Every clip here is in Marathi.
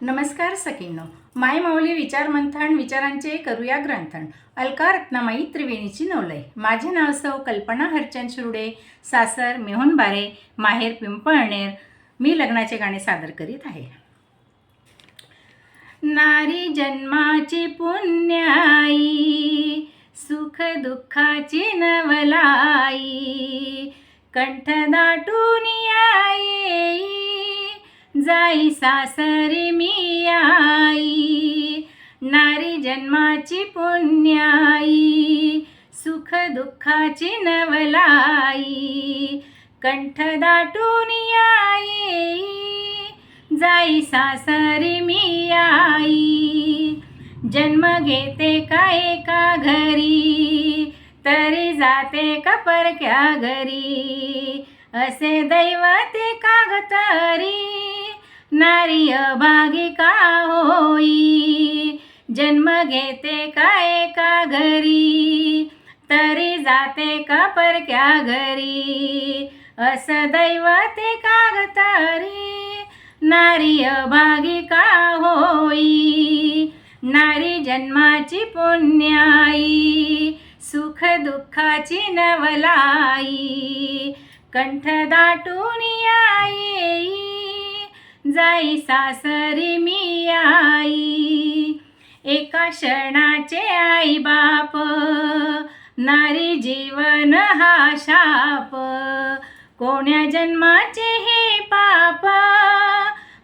नमस्कार सखींनो, माय माऊली विचार मंथन विचारांचे करूया ग्रंथन. अलका रत्नामाई त्रिवेणीची नवलय. माझे नाव सौ कल्पना हरचंद शिरुडे, सासर मेहुणबारे, माहेर पिंपळनेर. मी लग्नाचे गाणे सादर करीत आहे. नारी जन्माची पुण्याई, सुख दुःखाची नवलाई, कंठ दाटून येई, जाई सासरी मी आई. नारी जन्माची पुण्याई, सुख दुःखाची नवलाई, कंठ दाटून येई, जाई सासरी मी आई. जन्म घेते का एका घरी, तरी जाते का परक्या घरी, असे दैवते कागतरी, नारी अभागी का होई. जन्म घेते का एका घरी, तरी जाते का परक्या घरी, असं दैवते कागतरी, नारी अभागी का होई. नारी जन्माची पुण्याई, सुख दुःखाची नवलाई, कंठ दाटून येई, जाई सासरी मी आई. एका क्षणाचे आई बाप, नारी जीवन हा शाप, कोण्या जन्माचे हे पाप,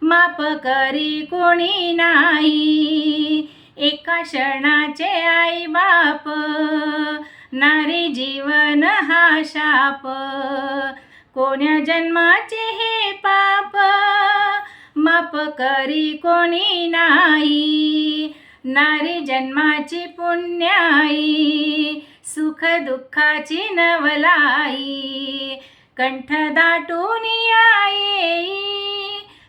माप करी कोणी नाही. एका क्षणाचे आई बाप, नारी जीवन हा शाप, कोण्या जन्माचे हे पाप, माप करी कोणी नाही. नारी जन्माची पुण्याई, सुख दुःखाची नवलाई, कंठ दाटून येई,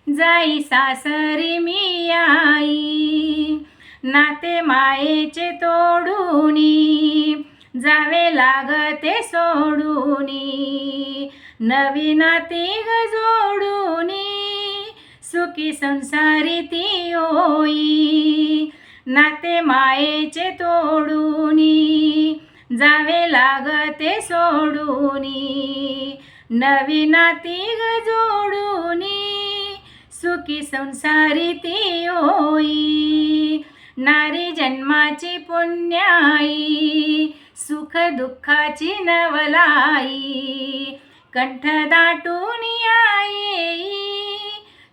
जाई सासरी मी आई. नाते मायेचे तोडूनी, जावे लागते सोडूनी, नवी नाती ग जोडूनी, सुखी संसारी ती होई. नाते मायेचे तोडूनी, जावे लागते सोडूनी, नवी नाती ग जोडूनी, सुखी संसारी ती होई. नारी जन्माची पुण्याई, सुख दुःखाची नवलाई, कंठ दाटून येई,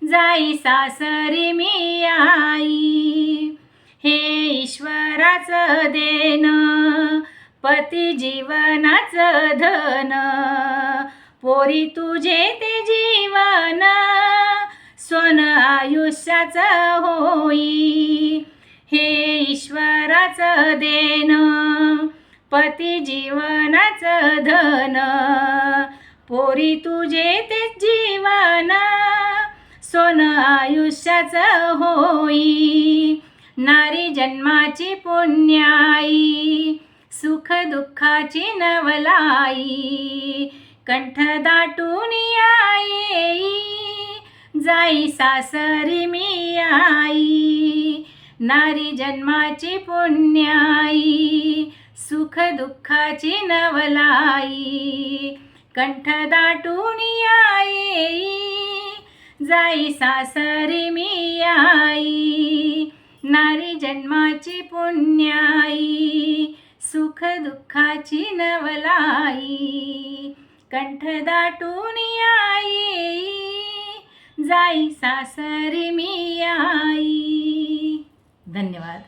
जाई सासरी मी आई. हे ईश्वराचं देन, पती जीवनाचं धन, पोरी तुझे ते जीवन, सोन आयुष्याचं होई. हे ईश्वराचं देन, पती जीवनाचं धन, पोरी तुझे ते जीवन, सोन आयुष्याचं होई. नारी जन्माची पुण्याई, सुख दुःखाची नवलाई, कंठ दाटून येई, जाई सासरी मी आई. नारी जन्माची पुण्याई, सुख दुःखाची नवलाई, कंठ दाटून येई, जाई सासरी मी आई. नारी जन्माची पुण्याई, सुख दुःखाची नवलाई, कंठ दाटून येई, जाई सासरी मी आई. धन्यवाद.